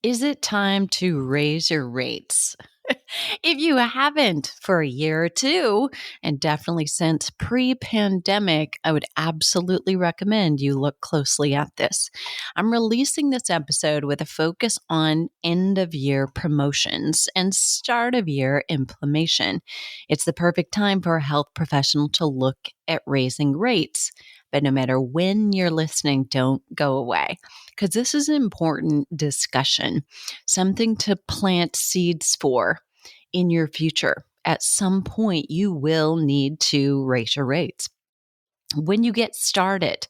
Is it time to raise your rates? If you haven't for a year or two, and definitely since pre pandemic, I would absolutely recommend you look closely at this. I'm releasing this episode with a focus on end of year promotions and start of year implementation. It's the perfect time for a health professional to look at raising rates. But no matter when you're listening, don't go away because this is an important discussion, something to plant seeds for in your future. At some point, you will need to raise your rates. When you get started,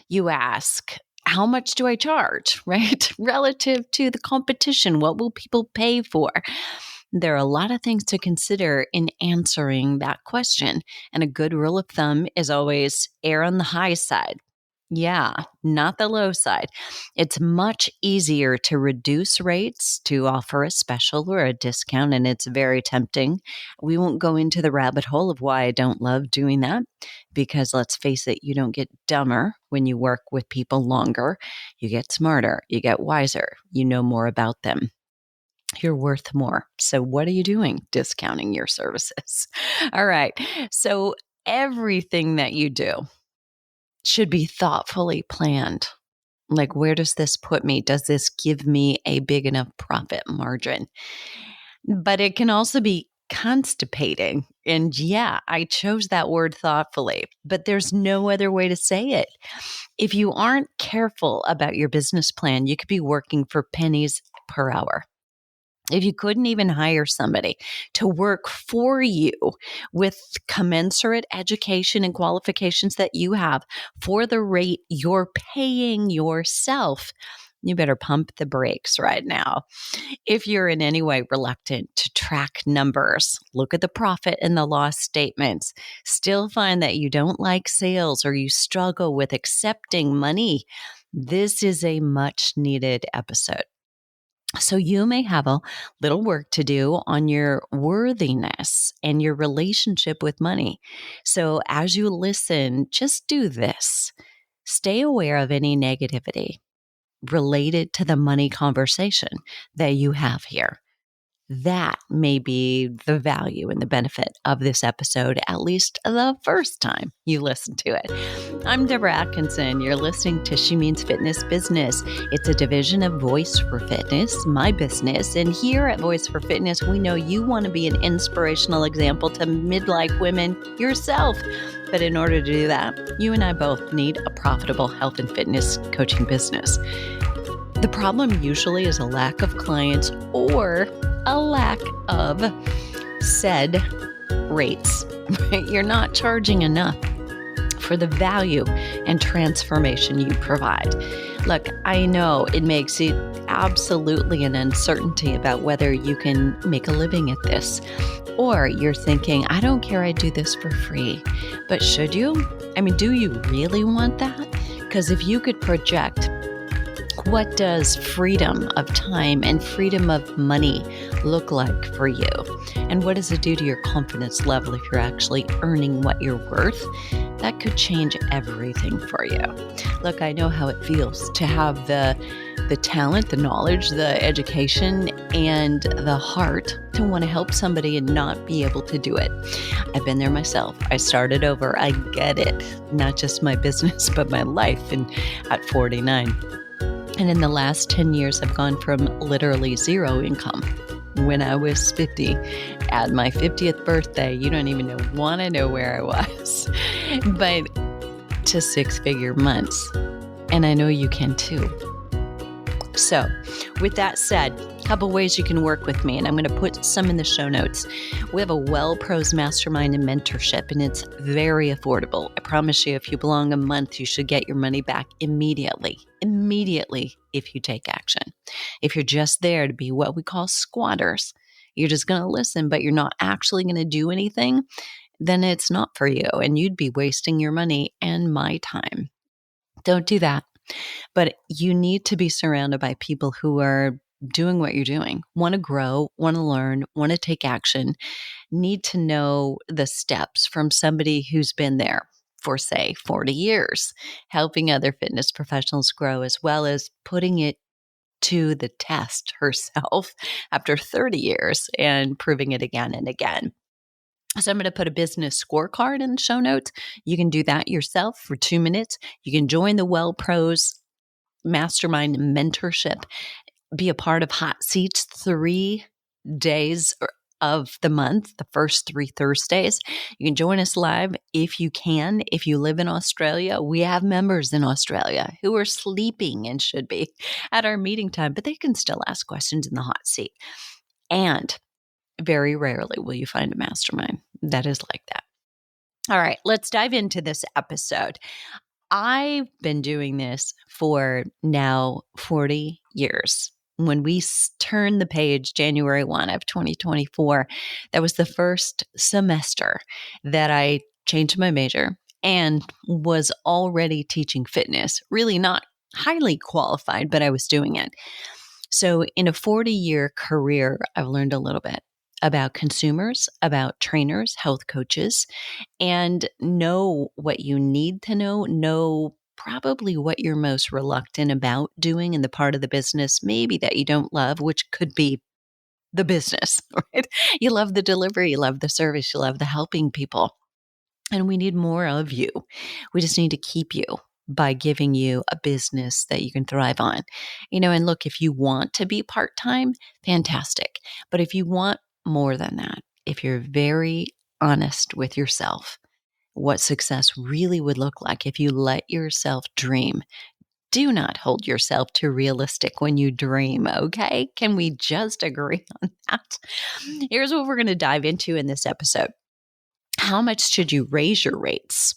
you ask, how much do I charge, right? Relative to the competition, what will people pay for? There are a lot of things to consider in answering that question. And a good rule of thumb is always err on the high side. Yeah, not the low side. It's much easier to reduce rates to offer a special or a discount, and it's very tempting. We won't go into the rabbit hole of why I don't love doing that, because let's face it, you don't get dumber when you work with people longer. You get smarter, you get wiser, you know more about them. You're worth more. So, what are you doing discounting your services? All right. So, everything that you do should be thoughtfully planned. Like, where does this put me? Does this give me a big enough profit margin? But it can also be constipating. And yeah, I chose that word thoughtfully, but there's no other way to say it. If you aren't careful about your business plan, you could be working for pennies per hour. If you couldn't even hire somebody to work for you with commensurate education and qualifications that you have for the rate you're paying yourself, you better pump the brakes right now. If you're in any way reluctant to track numbers, look at the profit and the loss statements, still find that you don't like sales or you struggle with accepting money, this is a much needed episode. So you may have a little work to do on your worthiness and your relationship with money. So as you listen, just do this. Stay aware of any negativity related to the money conversation that you have here. That may be the value and the benefit of this episode, at least the first time you listen to it. I'm Deborah Atkinson. You're listening to She Means Fitness Business. It's a division of Voice for Fitness, my business. And here at Voice for Fitness, we know you want to be an inspirational example to midlife women yourself. But in order to do that, you and I both need a profitable health and fitness coaching business. The problem usually is a lack of clients or a lack of said rates. You're not charging enough for the value and transformation you provide. Look, I know it makes it absolutely an uncertainty about whether you can make a living at this. Or you're thinking, I don't care, I do this for free. But should you? I mean, do you really want that? Because if you could project, what does freedom of time and freedom of money look like for you? And what does it do to your confidence level if you're actually earning what you're worth? That could change everything for you. Look, I know how it feels to have the talent, the knowledge, the education, and the heart to want to help somebody and not be able to do it. I've been there myself. I started over. I get it. Not just my business, but my life at 49. And in the last 10 years, I've gone from literally zero income when I was 50. At my 50th birthday, you don't even want to know where I was, but to six-figure months. And I know you can too. So with that said, a couple ways you can work with me, and I'm going to put some in the show notes. We have a Well Pros Mastermind and mentorship, and it's very affordable. I promise you, if you belong a month, you should get your money back immediately if you take action. If you're just there to be what we call squatters, you're just going to listen, but you're not actually going to do anything, then it's not for you, and you'd be wasting your money and my time. Don't do that. But you need to be surrounded by people who are doing what you're doing, want to grow, want to learn, want to take action, need to know the steps from somebody who's been there for, say, 40 years, helping other fitness professionals grow, as well as putting it to the test herself after 30 years and proving it again and again. So I'm going to put a business scorecard in the show notes. You can do that yourself for 2 minutes. You can join the Well Pros Mastermind Mentorship, be a part of Hot Seats 3 days of the month, the first 3 Thursdays. You can join us live if you can. If you live in Australia, we have members in Australia who are sleeping and should be at our meeting time, but they can still ask questions in the hot seat. And very rarely will you find a mastermind that is like that. All right, let's dive into this episode. I've been doing this for now 40 years. When we turned the page January 1 of 2024, that was the first semester that I changed my major and was already teaching fitness. Really not highly qualified, but I was doing it. So in a 40-year career, I've learned a little bit about consumers, about trainers, health coaches, and know what you need to know probably what you're most reluctant about doing in the part of the business maybe that you don't love, which could be the business, right? You love the delivery, you love the service, you love the helping people. And we need more of you. We just need to keep you by giving you a business that you can thrive on. And look, if you want to be part-time, fantastic. But if you want more than that, if you're very honest with yourself, what success really would look like if you let yourself dream. Do not hold yourself too realistic when you dream, okay? Can we just agree on that? Here's what we're going to dive into in this episode. How much should you raise your rates?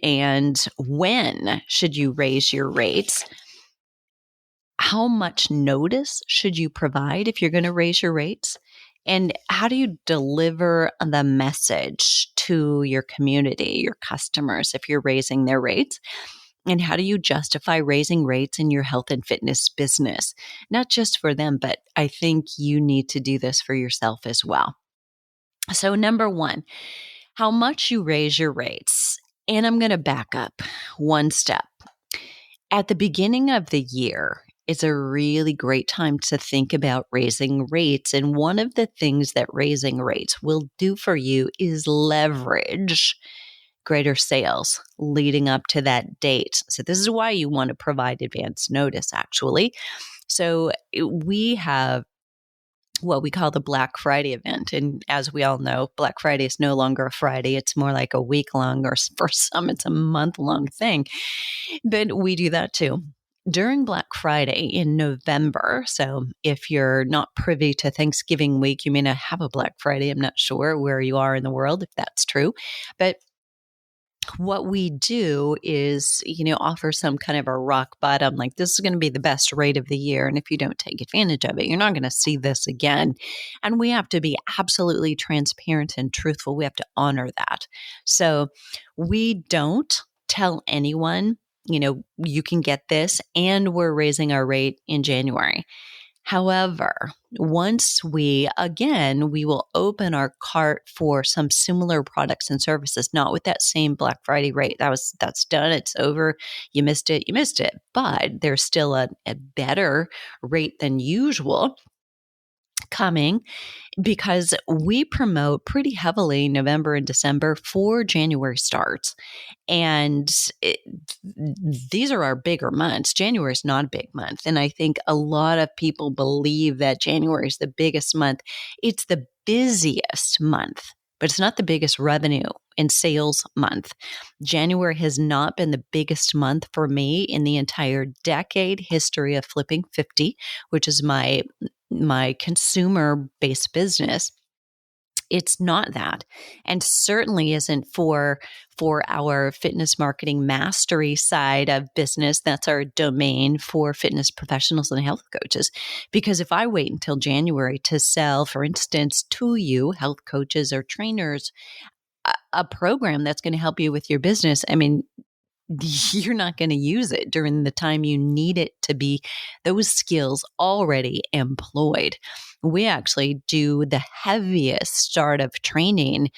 And when should you raise your rates? How much notice should you provide if you're going to raise your rates? And how do you deliver the message to your community, your customers, if you're raising their rates? And how do you justify raising rates in your health and fitness business? Not just for them, but I think you need to do this for yourself as well. So number one, how much you raise your rates. And I'm going to back up one step. At the beginning of the year, it's a really great time to think about raising rates. And one of the things that raising rates will do for you is leverage greater sales leading up to that date. So this is why you want to provide advance notice, actually. So we have what we call the Black Friday event. And as we all know, Black Friday is no longer a Friday. It's more like a week long, or for some, it's a month long thing. But we do that too. During Black Friday in November, so if you're not privy to Thanksgiving week, you may not have a Black Friday. I'm not sure where you are in the world, if that's true. But what we do is, offer some kind of a rock bottom, like this is going to be the best rate of the year. And if you don't take advantage of it, you're not going to see this again. And we have to be absolutely transparent and truthful. We have to honor that. So we don't tell anyone, you can get this, and we're raising our rate in January. However, once we will open our cart for some similar products and services, not with that same Black Friday rate. That's done. It's over. You missed it. But there's still a better rate than usual coming, because we promote pretty heavily November and December for January starts. And these are our bigger months. January is not a big month. And I think a lot of people believe that January is the biggest month. It's the busiest month, but it's not the biggest revenue and sales month. January has not been the biggest month for me in the entire decade history of Flipping 50, which is my consumer-based business. It's not that, and certainly isn't for our fitness marketing mastery side of business. That's our domain for fitness professionals and health coaches. Because if I wait until January to sell, for instance, to you, health coaches or trainers, a program that's going to help you with your business, you're not going to use it during the time you need it to be those skills already employed. We actually do the heaviest start of training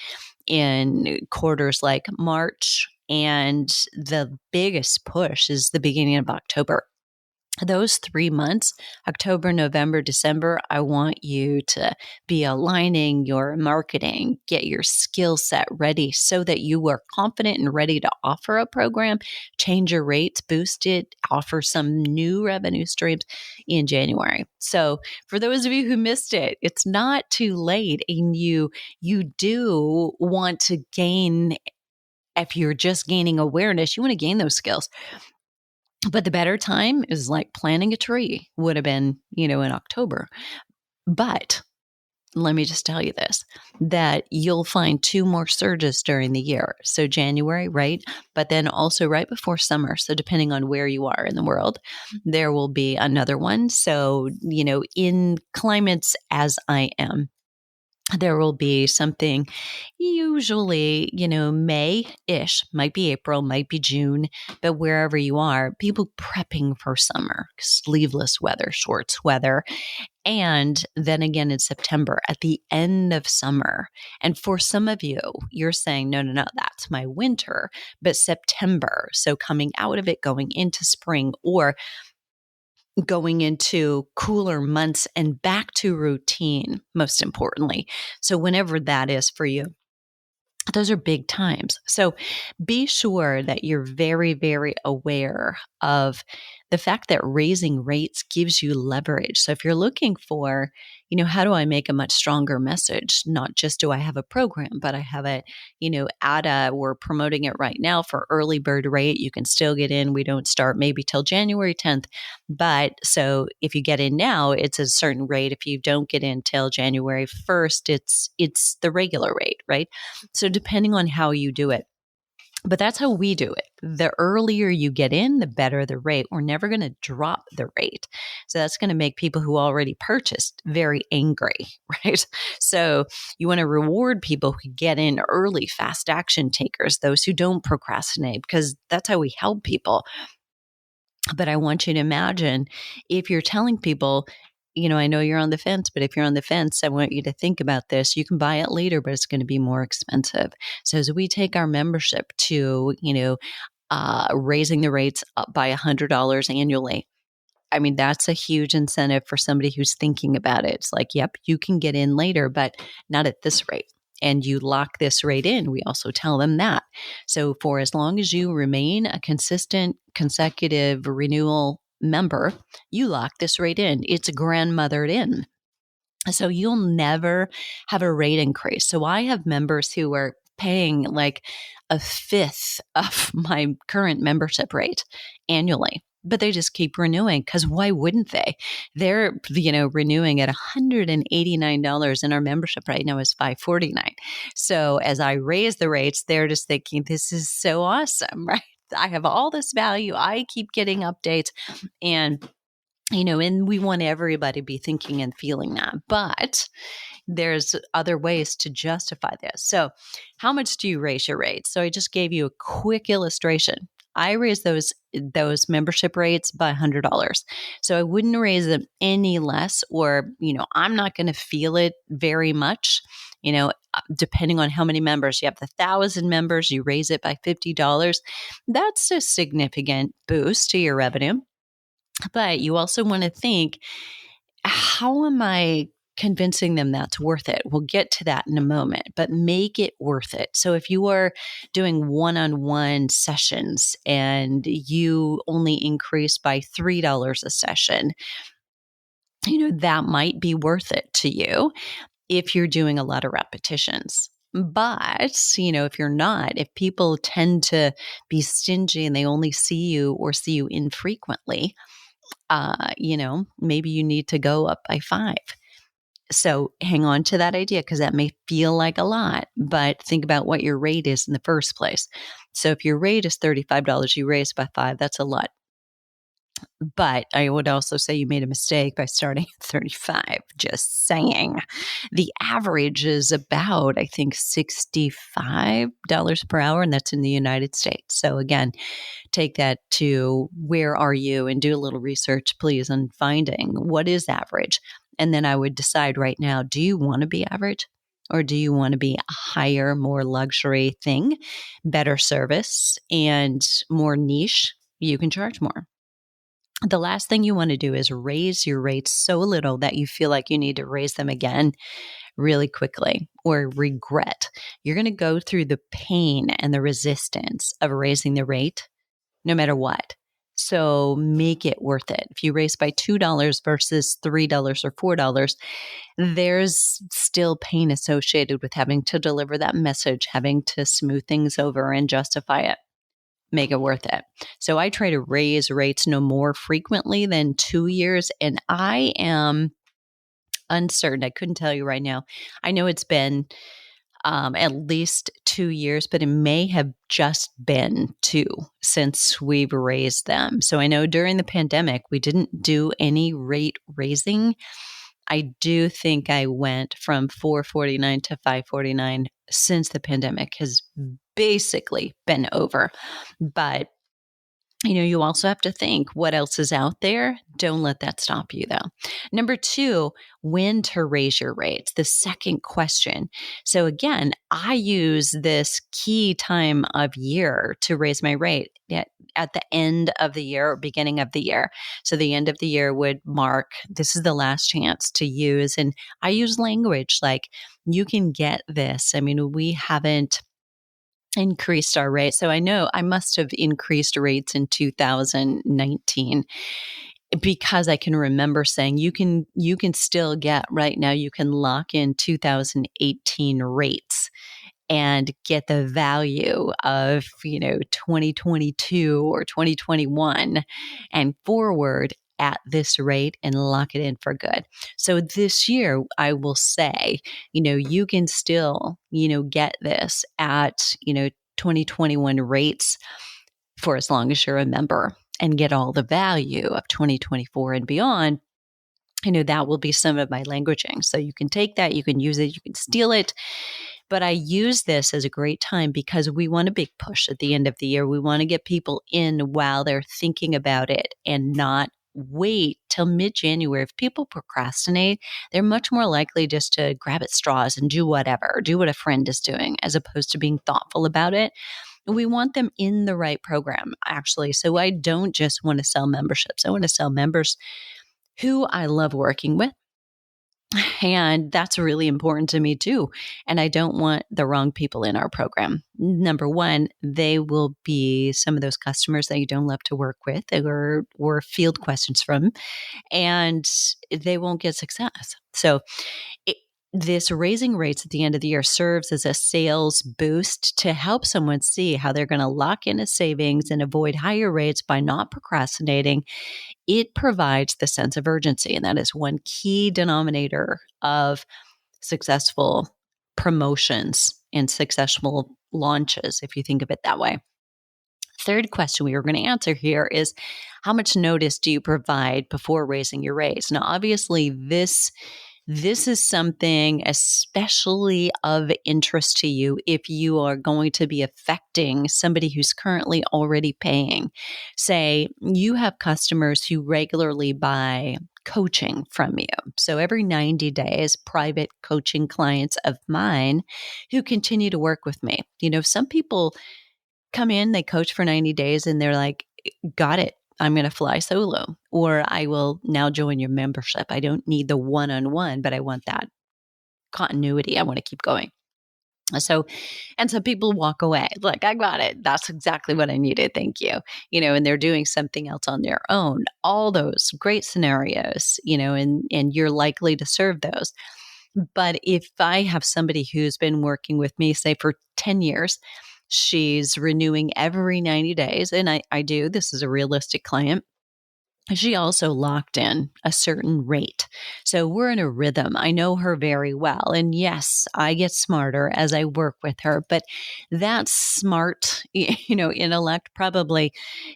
in quarters like March, and the biggest push is the beginning of October. those 3 months, October, November, December, I want you to be aligning your marketing, get your skill set ready so that you are confident and ready to offer a program, change your rates, boost it, offer some new revenue streams in January. So for those of you who missed it, it's not too late, and you do want to gain. If you're just gaining awareness, you want to gain those skills. But the better time is like planting a tree would have been, in October. But let me just tell you this, that you'll find two more surges during the year. So January, right? But then also right before summer. So depending on where you are in the world, there will be another one. So, in climates as I am, there will be something usually, May-ish, might be April, might be June, but wherever you are, people prepping for summer, sleeveless weather, shorts weather. And then again in September at the end of summer. And for some of you, you're saying, no, that's my winter, but September. So coming out of it, going into spring, or going into cooler months and back to routine, most importantly. So whenever that is for you, those are big times. So be sure that you're very, very aware of the fact that raising rates gives you leverage. So if you're looking for, how do I make a much stronger message? Not just do I have a program, but I have a, we're promoting it right now for early bird rate. You can still get in. We don't start maybe till January 10th. But so if you get in now, it's a certain rate. If you don't get in till January 1st, it's the regular rate, right? So depending on how you do it. But that's how we do it. The earlier you get in, the better the rate. We're never going to drop the rate. So that's going to make people who already purchased very angry, right? So you want to reward people who get in early, fast action takers, those who don't procrastinate, because that's how we help people. But I want you to imagine if you're telling people, I know you're on the fence, but if you're on the fence, I want you to think about this. You can buy it later, but it's going to be more expensive. So as we take our membership to, raising the rates up by $100 annually, I mean, that's a huge incentive for somebody who's thinking about it. It's like, yep, you can get in later, but not at this rate. And you lock this rate in. We also tell them that. So for as long as you remain a consistent, consecutive renewal member, you lock this rate in. It's grandmothered in. So you'll never have a rate increase. So I have members who are paying like a fifth of my current membership rate annually, but they just keep renewing, because why wouldn't they? They're, renewing at $189, and our membership right now is $549. So as I raise the rates, they're just thinking, this is so awesome, right? I have all this value. I keep getting updates, and and we want everybody to be thinking and feeling that. But there's other ways to justify this. So how much do you raise your rates? So I just gave you a quick illustration. I raised those membership rates by $100. So I wouldn't raise them any less, or, I'm not going to feel it very much. Depending on how many members you have, 1,000 members, you raise it by $50. That's a significant boost to your revenue. But you also want to think, how am I convincing them that's worth it? We'll get to that in a moment, but make it worth it. So if you are doing one-on-one sessions and you only increase by $3 a session, that might be worth it to you if you're doing a lot of repetitions. But, if you're not, if people tend to be stingy and they only see you infrequently, maybe you need to go up by 5. So hang on to that idea, because that may feel like a lot, but think about what your rate is in the first place. So if your rate is $35, you raise by 5, that's a lot. But I would also say you made a mistake by starting at 35, just saying. The average is about, I think, $65 per hour, and that's in the United States. So again, take that to where are you, and do a little research, please, on finding what is average. And then I would decide right now, do you want to be average, or do you want to be a higher, more luxury thing, better service, and more niche? You can charge more. The last thing you want to do is raise your rates so little that you feel like you need to raise them again really quickly or regret. You're going to go through the pain and the resistance of raising the rate no matter what. So make it worth it. If you raise by $2 versus $3 or $4, there's still pain associated with having to deliver that message, having to smooth things over and justify it. Make it worth it. So I try to raise rates no more frequently than 2 years. And I am uncertain. I couldn't tell you right now. I know it's been at least 2 years, but it may have just been two since we've raised them. So I know during the pandemic, we didn't do any rate raising. I do think I went from 449 to 549 since the pandemic has basically been over. But you also have to think what else is out there. Don't let that stop you, though. Number two, when to raise your rates. The second question. So again, I use this key time of year to raise my rate at the end of the year or beginning of the year. So the end of the year would mark, this is the last chance to use. And I use language like, you can get this. I mean, we haven't increased our rate. So I know I must have increased rates in 2019 because I can remember saying you can still get right now, you can lock in 2018 rates and get the value of 2022 or 2021 and forward at this rate and lock it in for good. So this year, I will say, you can still, get this at, 2021 rates for as long as you're a member and get all the value of 2024 and beyond. That will be some of my languaging. So you can take that, you can use it, you can steal it. But I use this as a great time because we want a big push at the end of the year. We want to get people in while they're thinking about it and not wait till mid-January. If people procrastinate, they're much more likely just to grab at straws and do whatever, do what a friend is doing, as opposed to being thoughtful about it. We want them in the right program, actually. So I don't just want to sell memberships. I want to sell members who I love working with. And that's really important to me too. And I don't want the wrong people in our program. Number one, they will be some of those customers that you don't love to work with or field questions from, and they won't get success. So this raising rates at the end of the year serves as a sales boost to help someone see how they're going to lock in a savings and avoid higher rates by not procrastinating. It provides the sense of urgency. And that is one key denominator of successful promotions and successful launches, if you think of it that way. Third question we were going to answer here is, how much notice do you provide before raising your rates? Now, obviously, this is something especially of interest to you if you are going to be affecting somebody who's currently already paying. Say you have customers who regularly buy coaching from you. So every 90 days, private coaching clients of mine who continue to work with me. Some people come in, they coach for 90 days and they're like, got it. I'm going to fly solo, or I will now join your membership. I don't need the one-on-one, but I want that continuity. I want to keep going. So people walk away like, I got it. That's exactly what I needed. Thank you. And they're doing something else on their own. All those great scenarios, and you're likely to serve those. But if I have somebody who's been working with me, say for 10 years, she's renewing every 90 days. And I do. This is a realistic client. She also locked in a certain rate. So we're in a rhythm. I know her very well. And yes, I get smarter as I work with her, but that smart, intellect probably,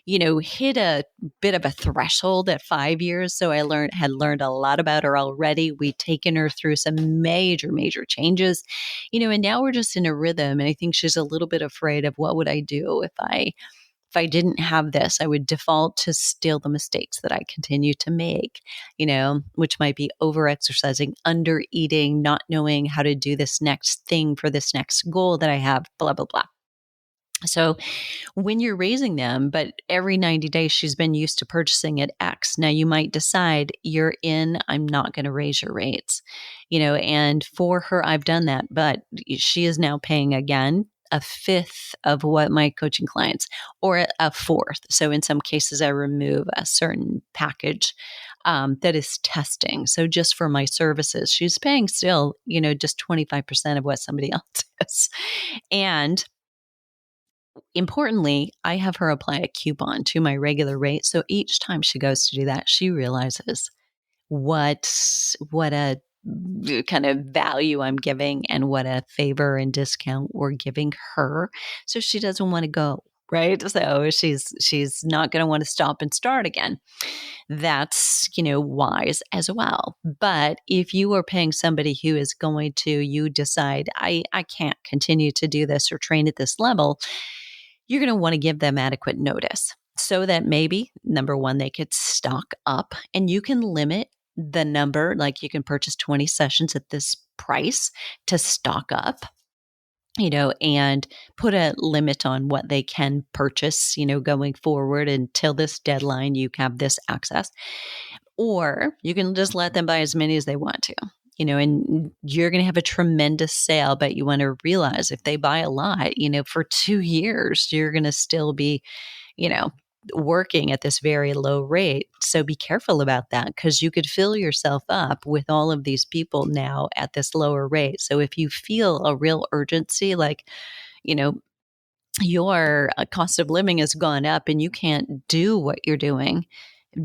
hit a bit of a threshold at 5 years. So I had learned a lot about her already. We'd taken her through some major, major changes, and now we're just in a rhythm. And I think she's a little bit afraid of what would I do if I didn't have this. I would default to still the mistakes that I continue to make, which might be over-exercising, under-eating, not knowing how to do this next thing for this next goal that I have, blah, blah, blah. So when you're raising them, but every 90 days she's been used to purchasing at X. Now you might decide I'm not going to raise your rates, and for her, I've done that, but she is now paying again a fifth of what my coaching clients, or a fourth. So in some cases, I remove a certain package that is testing. So just for my services, she's paying still, just 25% of what somebody else is. And importantly, I have her apply a coupon to my regular rate. So each time she goes to do that, she realizes what a kind of value I'm giving and what a favor and discount we're giving her. So she doesn't want to go. Right. So she's not going to want to stop and start again. That's, wise as well. But if you are paying somebody who is going to, you decide, I can't continue to do this or train at this level, you're going to want to give them adequate notice so that maybe, number one, they could stock up, and you can limit the number, like you can purchase 20 sessions at this price to stock up, and put a limit on what they can purchase, going forward until this deadline, you have this access. Or you can just let them buy as many as they want to, and you're going to have a tremendous sale, but you want to realize if they buy a lot, for 2 years, you're going to still be, working at this very low rate. So be careful about that, because you could fill yourself up with all of these people now at this lower rate. So if you feel a real urgency, like, your cost of living has gone up and you can't do what you're doing,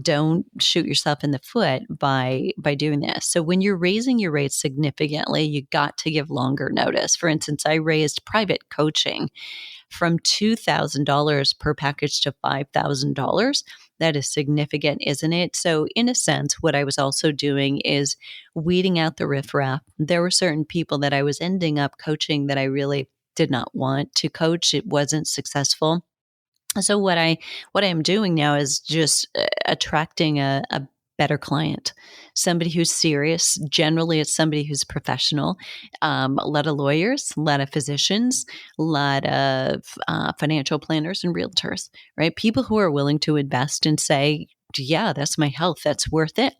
don't shoot yourself in the foot by doing this. So when you're raising your rates significantly, you got to give longer notice. For instance, I raised private coaching from $2,000 per package to $5,000. That is significant, isn't it? So in a sense, what I was also doing is weeding out the riffraff. There were certain people that I was ending up coaching that I really did not want to coach. It wasn't successful. So what I am doing now is just attracting a better client, somebody who's serious. Generally, it's somebody who's professional. A lot of lawyers, a lot of physicians, a lot of financial planners and realtors, right? People who are willing to invest and say, yeah, that's my health, that's worth it,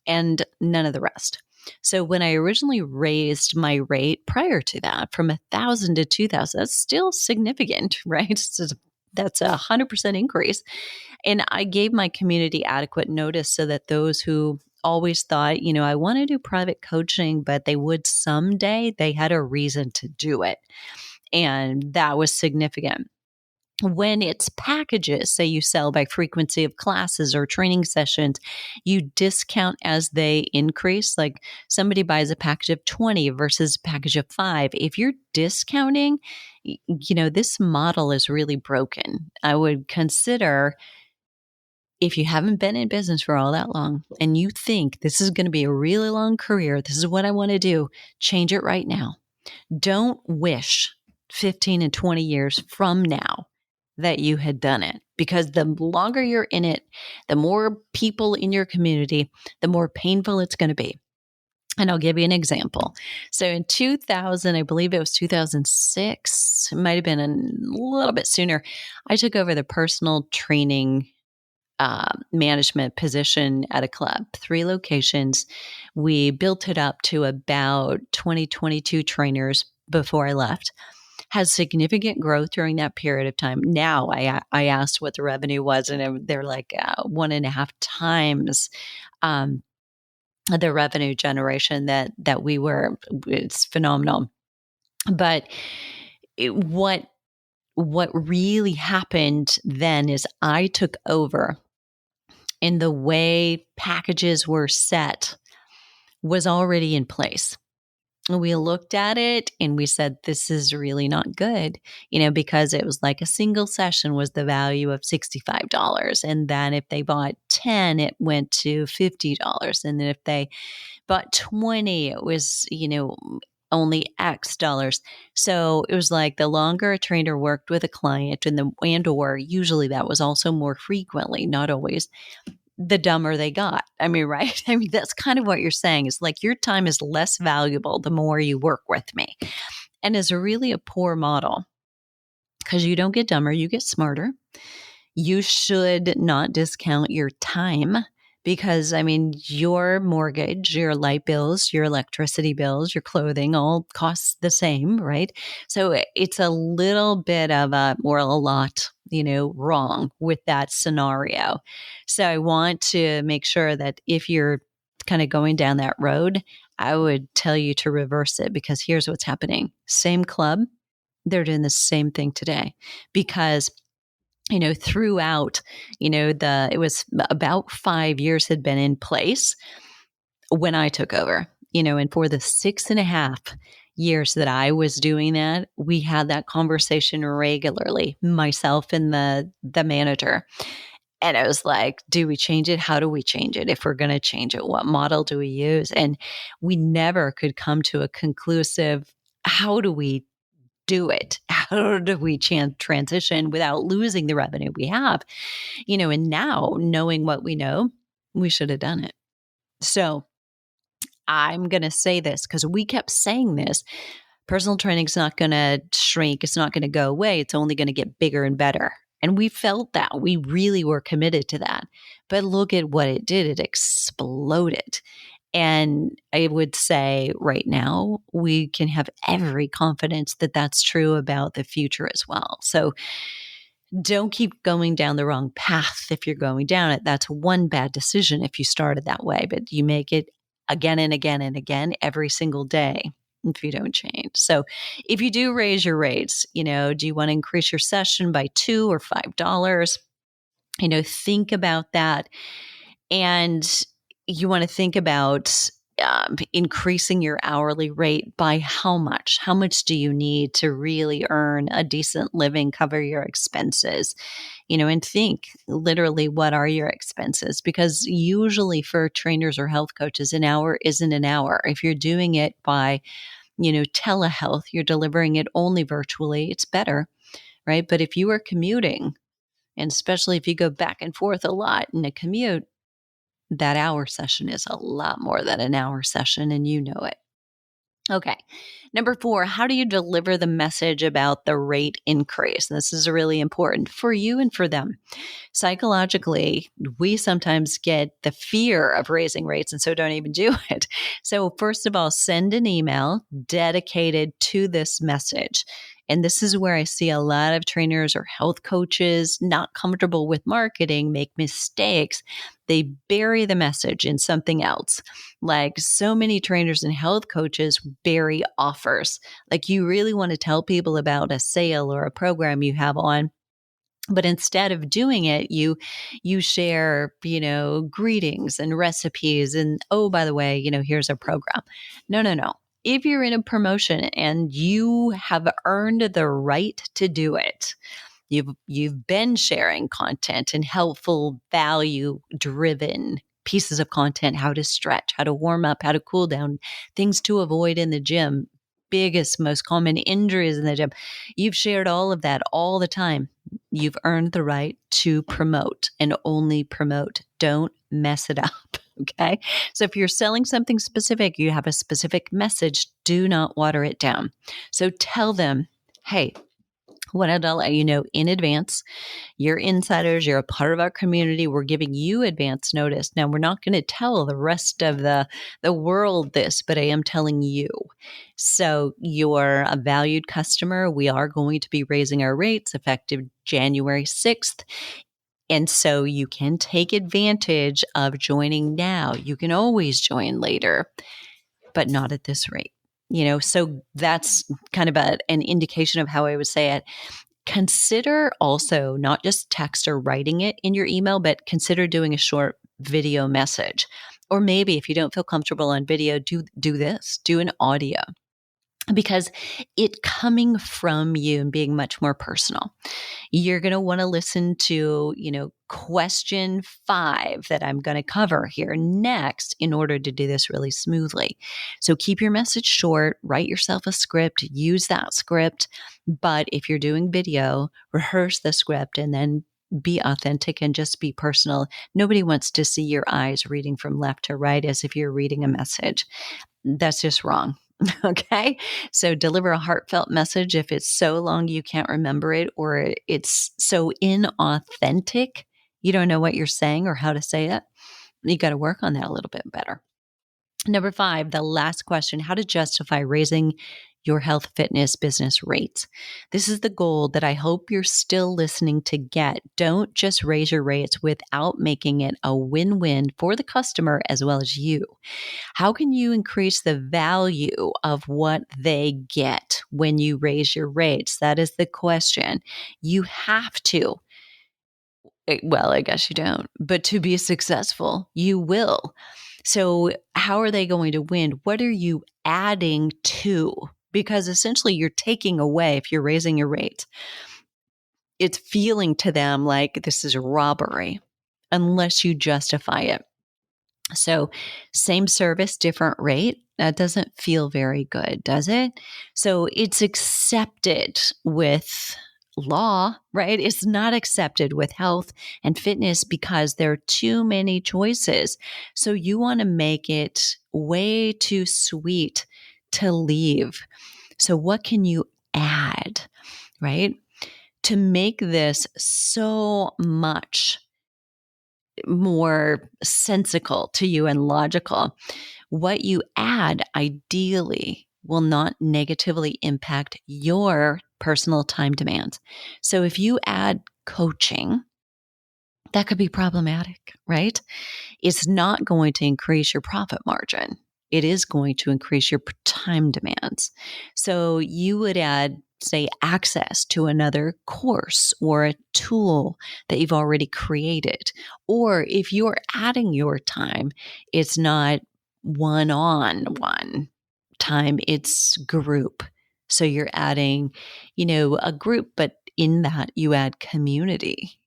and none of the rest. So when I originally raised my rate prior to that from 1,000 to 2,000, that's still significant, right? That's 100% increase. And I gave my community adequate notice so that those who always thought, I want to do private coaching, but they would someday, they had a reason to do it. And that was significant. When it's packages, say you sell by frequency of classes or training sessions, you discount as they increase. Like somebody buys a package of 20 versus a package of 5. If you're discounting, this model is really broken. I would consider, if you haven't been in business for all that long and you think this is going to be a really long career, this is what I want to do, change it right now. Don't wish 15 and 20 years from now that you had done it, because the longer you're in it, the more people in your community, the more painful it's going to be. And I'll give you an example. So in 2000, I believe it was 2006, it might have been a little bit sooner, I took over the personal training management position at a club, 3 locations. We built it up to about 22 trainers before I left. Has significant growth during that period of time. Now I asked what the revenue was, and they're like 1.5 times the revenue generation that we were. It's phenomenal. But what really happened then is I took over, and the way packages were set was already in place. We looked at it and we said, this is really not good, because it was like a single session was the value of $65. And then if they bought 10, it went to $50. And then if they bought 20, it was, only X dollars. So it was like the longer a trainer worked with a client or usually that was also more frequently, not always, the dumber they got. I mean, right? I mean, that's kind of what you're saying. Is like your time is less valuable the more you work with me. And is really a poor model. because you don't get dumber, you get smarter. You should not discount your time because, I mean, your mortgage, your light bills, your electricity bills, your clothing all costs the same, right? So it's a little bit of or a lot, wrong with that scenario. So I want to make sure that if you're kind of going down that road, I would tell you to reverse it because here's what's happening. Same club, they're doing the same thing today because throughout, it was about 5 years had been in place when I took over, and for the 6.5 years that I was doing that, we had that conversation regularly, myself and the manager. And I was like, do we change it? How do we change it? If we're going to change it, what model do we use? And we never could come to a conclusive, how do we do it? How do we transition without losing the revenue we have? And now knowing what we know, we should have done it. So I'm going to say this because we kept saying this. Personal training is not going to shrink. It's not going to go away. It's only going to get bigger and better. And we felt that. We really were committed to that. But look at what it did. It exploded. And I would say right now, we can have every confidence that that's true about the future as well. So don't keep going down the wrong path if you're going down it. That's one bad decision if you started that way, but you make it again and again and again every single day if you don't change. So if you do raise your rates, do you want to increase your session by $2 or $5? Think about that. And you want to think about increasing your hourly rate by how much? How much do you need to really earn a decent living, cover your expenses? And think literally, what are your expenses? Because usually for trainers or health coaches, an hour isn't an hour. If you're doing it by, telehealth, you're delivering it only virtually, it's better, right? But if you are commuting, and especially if you go back and forth a lot in a commute, that hour session is a lot more than an hour session, and you know it. Okay. Number 4, how do you deliver the message about the rate increase? This is really important for you and for them. Psychologically, we sometimes get the fear of raising rates and so don't even do it. So first of all, send an email dedicated to this message. And this is where I see a lot of trainers or health coaches not comfortable with marketing make mistakes. They bury the message in something else. Like so many trainers and health coaches bury offers. Like you really want to tell people about a sale or a program you have on. But instead of doing it, you share, greetings and recipes and, oh, by the way, here's a program. No. If you're in a promotion and you have earned the right to do it, you've been sharing content and helpful, value-driven pieces of content, how to stretch, how to warm up, how to cool down, things to avoid in the gym, biggest, most common injuries in the gym. You've shared all of that all the time. You've earned the right to promote and only promote. Don't mess it up. Okay. So if you're selling something specific, you have a specific message, do not water it down. So tell them, hey, what I'll let you know in advance. You're insiders. You're a part of our community. We're giving you advance notice. Now, we're not going to tell the rest of the world this, but I am telling you. So you're a valued customer. We are going to be raising our rates effective January 6th. And so you can take advantage of joining now. You can always join later, but not at this rate. So that's kind of an indication of how I would say it. Consider also not just text or writing it in your email, but consider doing a short video message. Or maybe if you don't feel comfortable on video, do this, do an audio. Because it coming from you and being much more personal. You're going to want to listen to, question 5 that I'm going to cover here next in order to do this really smoothly. So keep your message short, write yourself a script, use that script. But if you're doing video, rehearse the script and then be authentic and just be personal. Nobody wants to see your eyes reading from left to right as if you're reading a message. That's just wrong. Okay. So deliver a heartfelt message if it's so long you can't remember it, or it's so inauthentic you don't know what you're saying or how to say it. You got to work on that a little bit better. Number 5, the last question: how to justify raising your health, fitness, business rates. This is the goal that I hope you're still listening to get. Don't just raise your rates without making it a win-win for the customer as well as you. How can you increase the value of what they get when you raise your rates? That is the question. You have to. Well, I guess you don't, but to be successful, you will. So, how are they going to win? What are you adding to? Because essentially, you're taking away if you're raising your rate. It's feeling to them like this is robbery unless you justify it. So, same service, different rate. That doesn't feel very good, does it? So, it's accepted with law, right? It's not accepted with health and fitness because there are too many choices. So, you want to make it way too sweet to leave. So, what can you add, right? To make this so much more sensical to you and logical, what you add ideally will not negatively impact your personal time demands. So if you add coaching, that could be problematic, right? It's not going to increase your profit margin. It is going to increase your time demands. So you would add, say, access to another course or a tool that you've already created. Or if you're adding your time, it's not one-on-one time, it's group. So you're adding, a group, but in that you add community,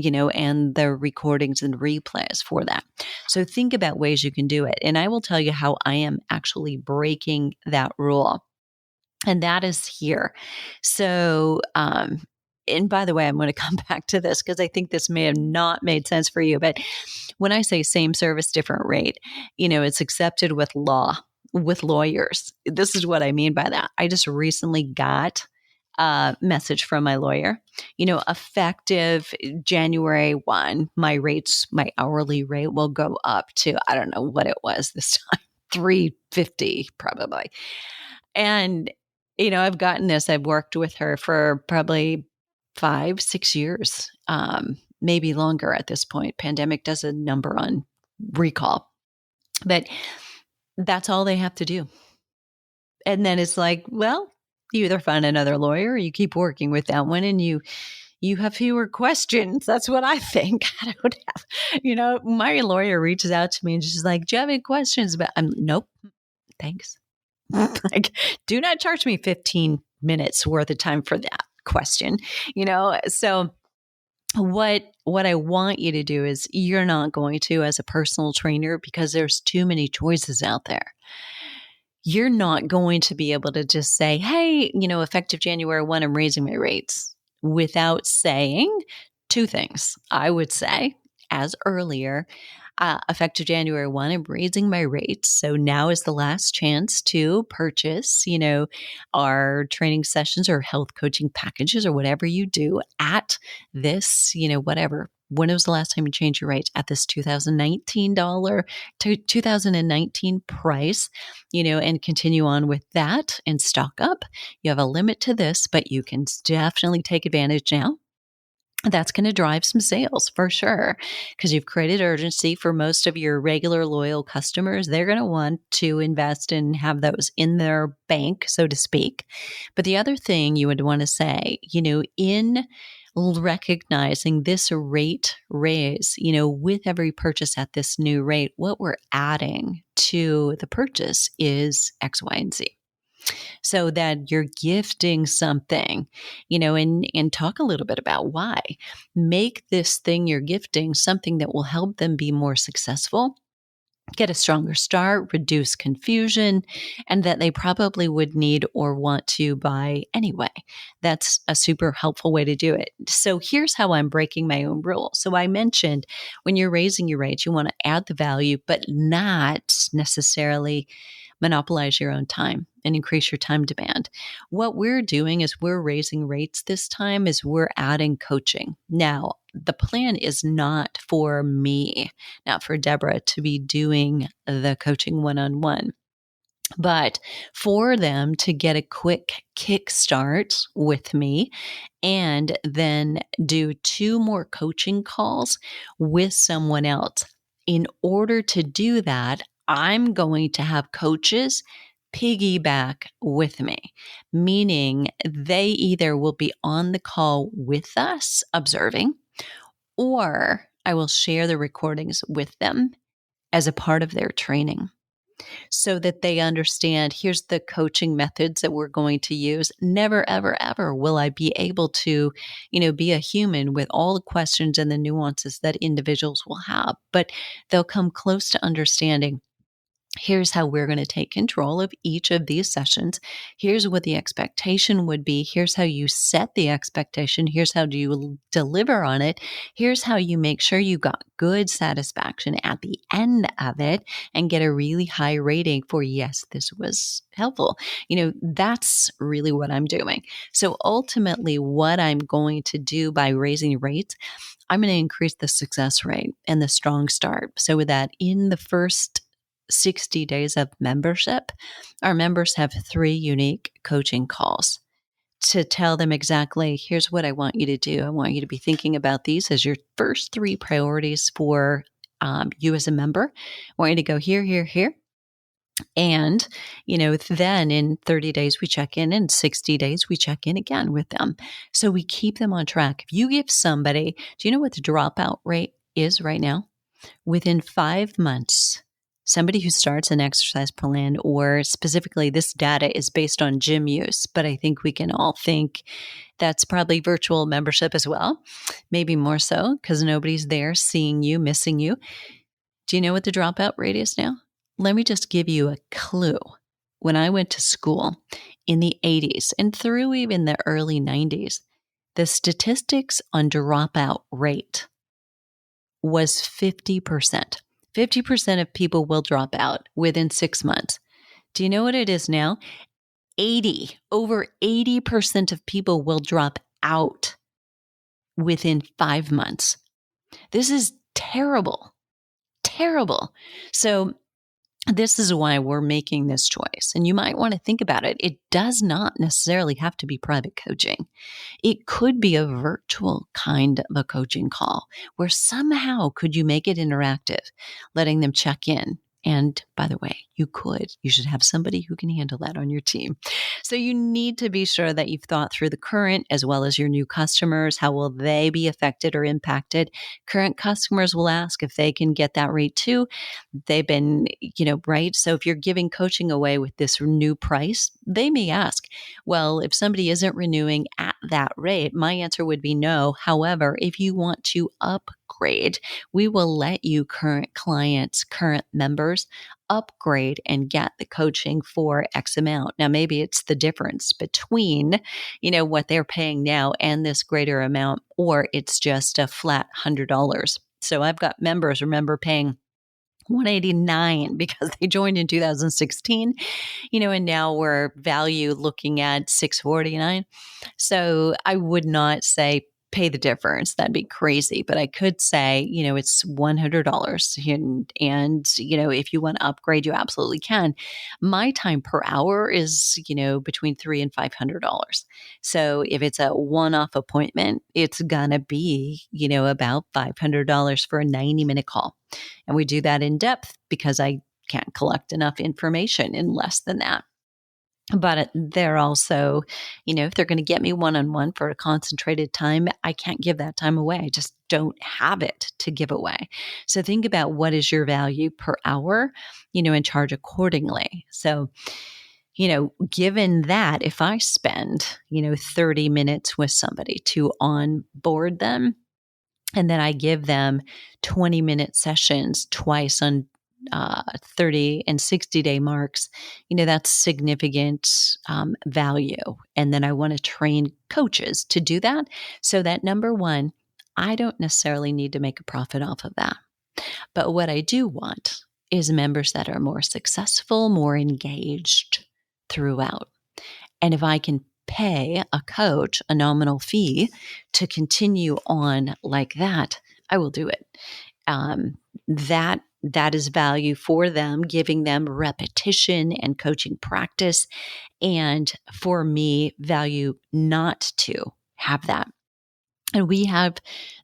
and the recordings and replays for that. So think about ways you can do it. And I will tell you how I am actually breaking that rule. And that is here. So, and by the way, I'm going to come back to this because I think this may have not made sense for you. But when I say same service, different rate, it's accepted with law, with lawyers. This is what I mean by that. I just recently got a message from my lawyer, effective January 1, my hourly rate will go up to, I don't know what it was this time, $350 probably. And, I've gotten this, I've worked with her for probably 5-6 years, maybe longer at this point. Pandemic does a number on recall, but that's all they have to do. And then it's like, well, you either find another lawyer or you keep working with that one and you have fewer questions. That's what I think. I don't have, my lawyer reaches out to me and she's like, do you have any questions? But I'm nope, thanks. Like, do not charge me 15 minutes worth of time for that question, So what I want you to do is you're not going to, as a personal trainer, because there's too many choices out there. You're not going to be able to just say, hey, effective January 1, I'm raising my rates without saying two things. I would say, as earlier, effective January 1, I'm raising my rates. So now is the last chance to purchase, our training sessions or health coaching packages or whatever you do at this, whatever. When was the last time you changed your rates? At this $2019 to 2019 price, and continue on with that and stock up. You have a limit to this, but you can definitely take advantage now. That's going to drive some sales for sure because you've created urgency for most of your regular loyal customers. They're going to want to invest and have those in their bank, so to speak. But the other thing you would want to say, in recognizing this rate raise, with every purchase at this new rate, what we're adding to the purchase is X, Y, and Z. So that you're gifting something, and talk a little bit about why. Make this thing you're gifting something that will help them be more successful, get a stronger start, reduce confusion, and that they probably would need or want to buy anyway. That's a super helpful way to do it. So here's how I'm breaking my own rule. So I mentioned when you're raising your rates, you want to add the value, but not necessarily monopolize your own time. and increase your time demand. What we're doing is we're raising rates this time is we're adding coaching. Now, the plan is not for me, not for Deborah to be doing the coaching one-on-one, but for them to get a quick kickstart with me and then do 2 more coaching calls with someone else. In order to do that, I'm going to have coaches piggyback with me, meaning they either will be on the call with us observing, or I will share the recordings with them as a part of their training so that they understand here's the coaching methods that we're going to use. Never, ever, ever will I be able to, be a human with all the questions and the nuances that individuals will have, but they'll come close to understanding. Here's how we're going to take control of each of these sessions. Here's what the expectation would be. Here's how you set the expectation. Here's how do you deliver on it. Here's how you make sure you got good satisfaction at the end of it and get a really high rating for, yes, this was helpful. That's really what I'm doing. So ultimately, what I'm going to do by raising rates, I'm going to increase the success rate and the strong start so that in the first 60 days of membership, our members have 3 unique coaching calls to tell them exactly, here's what I want you to do. I want you to be thinking about these as your first 3 priorities for you as a member. I want you to go here, here, here. And, then in 30 days, we check in 60 days, we check in again with them. So we keep them on track. If you give somebody, do you know what the dropout rate is right now? Within 5 months, somebody who starts an exercise plan, or specifically this data is based on gym use, but I think we can all think that's probably virtual membership as well, maybe more so because nobody's there seeing you, missing you. Do you know what the dropout rate is now? Let me just give you a clue. When I went to school in the 80s and through even the early 90s, the statistics on dropout rate was 50%. 50% of people will drop out within 6 months. Do you know what it is now? Over 80% of people will drop out within 5 months. This is terrible. Terrible. So this is why we're making this choice. And you might want to think about it. It does not necessarily have to be private coaching. It could be a virtual kind of a coaching call where somehow could you make it interactive, letting them check in. And by the way, you should have somebody who can handle that on your team. So you need to be sure that you've thought through the current as well as your new customers. How will they be affected or impacted? Current customers will ask if they can get that rate too. They've been, right? So if you're giving coaching away with this new price, they may ask, well, if somebody isn't renewing at that rate, my answer would be no. However, if you want to upgrade, we will let you current clients, current members upgrade and get the coaching for X amount. Now, maybe it's the difference between, what they're paying now and this greater amount, or it's just a flat $100. So I've got members, remember, paying $189 because they joined in 2016, and now we're value looking at $649. So I would not say pay the difference. That'd be crazy. But I could say, it's $100. And if you want to upgrade, you absolutely can. My time per hour is, between $300 and $500. So if it's a one-off appointment, it's going to be, about $500 for a 90-minute call. And we do that in depth because I can't collect enough information in less than that. But they're also, if they're going to get me one-on-one for a concentrated time, I can't give that time away. I just don't have it to give away. So think about what is your value per hour, and charge accordingly. So, given that if I spend, 30 minutes with somebody to onboard them, and then I give them 20-minute sessions twice on 30 and 60-day marks, that's significant value. And then I want to train coaches to do that so that number one, I don't necessarily need to make a profit off of that. But what I do want is members that are more successful, more engaged. throughout. And if I can pay a coach a nominal fee to continue on like that, I will do it. That is value for them, giving them repetition and coaching practice. And for me, value not to have that. And we have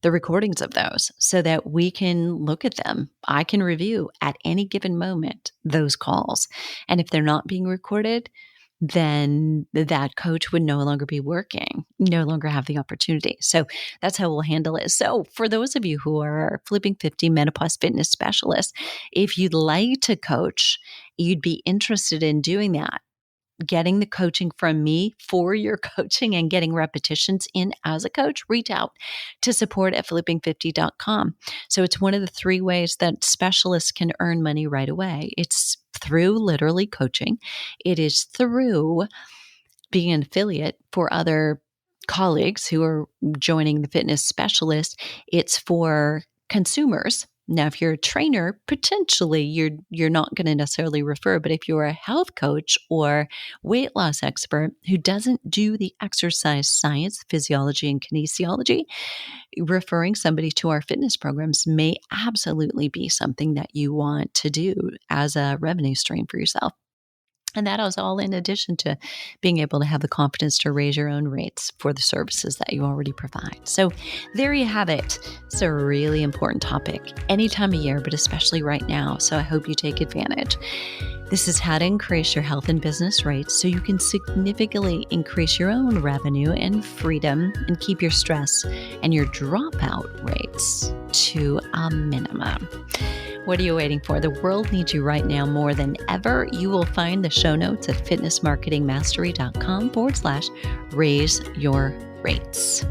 the recordings of those so that we can look at them. I can review at any given moment those calls. And if they're not being recorded, then that coach would no longer be working, no longer have the opportunity. So that's how we'll handle it. So for those of you who are Flipping 50 menopause fitness specialists, if you'd like to coach, you'd be interested in doing that, getting the coaching from me for your coaching and getting repetitions in as a coach, reach out to support@flipping50.com. So it's one of the 3 ways that specialists can earn money right away. It's through literally coaching. It is through being an affiliate for other colleagues who are joining the fitness specialist. It's for consumers. Now, if you're a trainer, potentially you're not going to necessarily refer, but if you're a health coach or weight loss expert who doesn't do the exercise science, physiology, and kinesiology, referring somebody to our fitness programs may absolutely be something that you want to do as a revenue stream for yourself. And that is all in addition to being able to have the confidence to raise your own rates for the services that you already provide. So there you have it. It's a really important topic any time of year, but especially right now. So I hope you take advantage. This is how to increase your health and business rates so you can significantly increase your own revenue and freedom and keep your stress and your dropout rates to a minimum. What are you waiting for? The world needs you right now more than ever. You will find the show notes at fitnessmarketingmastery.com/raise your rates.